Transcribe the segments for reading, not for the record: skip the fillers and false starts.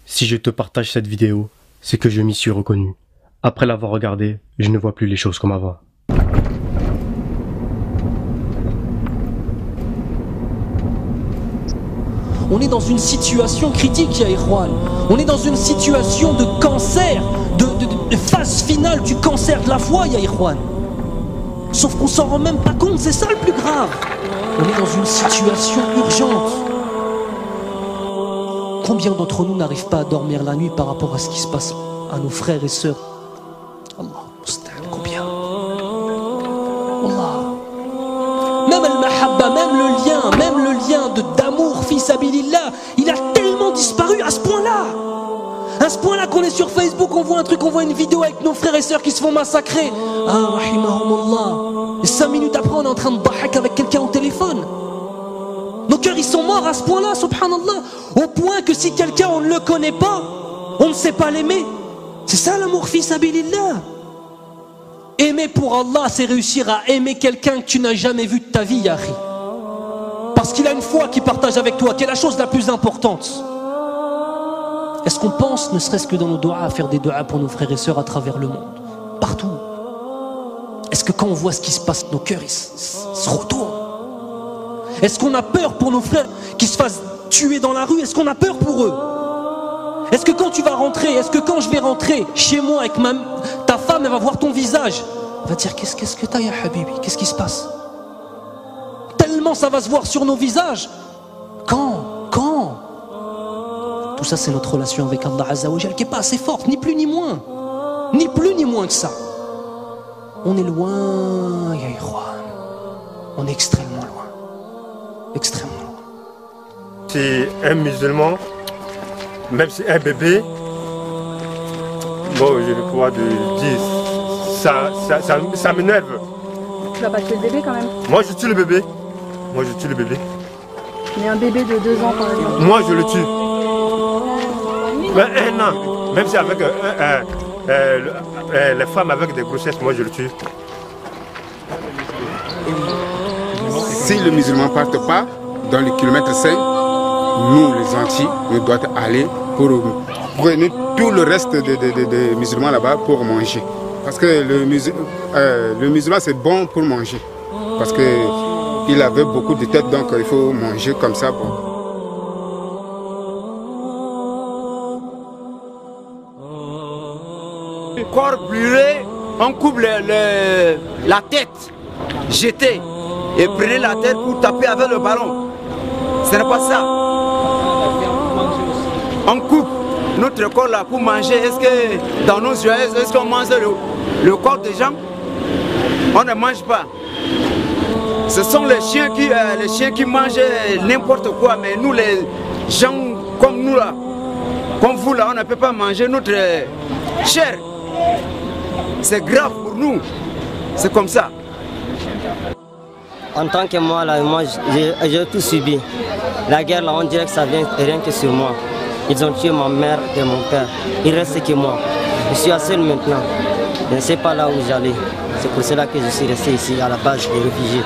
Si je te partage cette vidéo, c'est que je m'y suis reconnu. Après l'avoir regardée, je ne vois plus les choses comme avant. On est dans une situation critique, ya Ikhwan. On est dans une situation de cancer, de phase finale du cancer de la foi, ya Ikhwan. Sauf qu'on s'en rend même pas compte, c'est ça le plus grave. On est dans une situation urgente. Combien d'entre nous n'arrivent pas à dormir la nuit par rapport à ce qui se passe à nos frères et sœurs? Allah, combien? Allah. Même al-mahabba, même le lien d'amour, fils abilillah, il a tellement disparu à ce point-là. À ce point-là qu'on est sur Facebook, on voit un truc, on voit une vidéo avec nos frères et sœurs qui se font massacrer. Ah, rahimahumullah. Et 5 minutes après, on est en train de bahak avec quelqu'un au téléphone. Nos cœurs, ils sont morts à ce point-là, subhanallah. Au point que si quelqu'un, on ne le connaît pas, on ne sait pas l'aimer. C'est ça l'amour, fils abilillah. Aimer pour Allah, c'est réussir à aimer quelqu'un que tu n'as jamais vu de ta vie, Yahri. Parce qu'il a une foi qu'il partage avec toi, qui est la chose la plus importante. Est-ce qu'on pense, ne serait-ce que dans nos doigts, à faire des doigts pour nos frères et sœurs à travers le monde? Partout. Est-ce que quand on voit ce qui se passe, nos cœurs ils se retournent? Est-ce qu'on a peur pour nos frères qui se fassent tuer dans la rue? Est-ce qu'on a peur pour eux? Est-ce que quand tu vas rentrer, est-ce que quand je vais rentrer chez moi avec ta femme, elle va voir ton visage, elle va dire qu'est-ce que t'as, ya Habibi? Qu'est-ce qui se passe? Tellement ça va se voir sur nos visages. Quand tout ça, c'est notre relation avec Allah Azza wa Jal qui n'est pas assez forte, ni plus ni moins. Ni plus ni moins que ça. On est loin, ya Ikhwan. On est extrêmement loin. Extrêmement loin. Si un musulman, même si un bébé, bon, je vais pouvoir dire, ça m'énerve. Tu vas pas tuer le bébé quand même? Moi, je tue le bébé. Moi, je tue le bébé. Mais un bébé de 2 ans, par exemple. Moi, je le tue. Mais 1 an, même si avec les femmes avec des grossesses, moi, je le tue. Si le musulman ne parte pas dans le kilomètre 5, nous, les Antilles, nous devons aller pour prendre tout le reste des musulmans là-bas pour manger. Parce que le musulman, c'est bon pour manger. Parce qu'il avait beaucoup de têtes, donc il faut manger comme ça. Bon. Le corps brûlé, on coupe la tête, jetée, et prenez la tête pour taper avec le ballon. Ce n'est pas ça. On coupe notre corps là pour manger. Est-ce que dans nos yeux, est-ce qu'on mange le corps des gens? On ne mange pas. Ce sont les chiens qui mangent n'importe quoi, mais nous les gens comme nous là, comme vous là, on ne peut pas manger notre chair. C'est grave pour nous. C'est comme ça. En tant que moi, là, j'ai tout subi. La guerre, là, on dirait que ça vient rien que sur moi. Ils ont tué ma mère et mon père. Il reste que moi. Je suis seul maintenant. Je ne sais pas là où j'allais. C'est pour cela que je suis resté ici, à la base des réfugiés.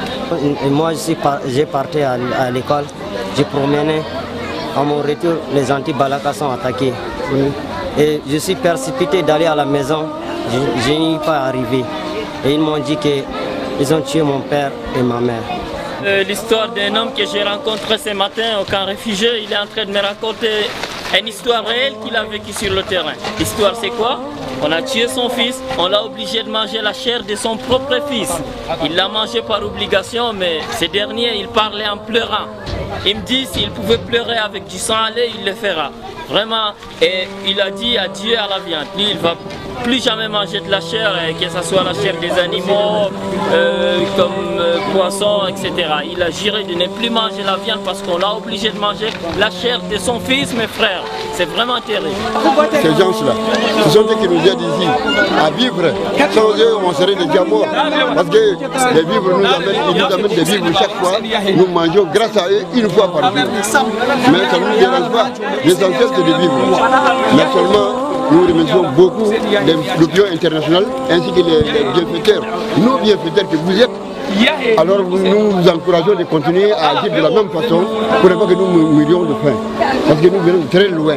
Et moi, j'ai parti à l'école. J'ai promené. À mon retour, les anti-Balaka sont attaqués. Et je suis précipité d'aller à la maison. Je n'y suis pas arrivé. Et ils m'ont dit qu'ils ont tué mon père et ma mère. L'histoire d'un homme que j'ai rencontré ce matin au camp réfugié, il est en train de me raconter une histoire réelle qu'il a vécue sur le terrain. L'histoire c'est quoi? On a tué son fils, on l'a obligé de manger la chair de son propre fils. Il l'a mangé par obligation, mais ce dernier, il parlait en pleurant. Il me dit s'il pouvait pleurer avec du sang à lait, il le fera. Vraiment, et il a dit adieu à la viande. Lui, il ne va plus jamais manger de la chair, que ce soit la chair des animaux, comme poissons, etc. Il a juré de ne plus manger la viande parce qu'on l'a obligé de manger la chair de son fils, mes frères. C'est vraiment terrible. Ces gens-là, ce sont eux qui nous aident ici à vivre. Sans eux, on serait déjà morts. Parce que les vivres ils nous amènent des vivres chaque fois. Nous mangeons grâce à eux une fois par jour. Mais ça ne nous dérange pas. L'essentiel, c'est de vivre. Mais seulement, nous remercions beaucoup l'opinion internationale ainsi que les bienfaiteurs. Nos bienfaiteurs que vous êtes. Alors nous vous encourageons de continuer à agir de la même façon pour ne pas que nous mourions de faim. Parce que nous venons de très loin.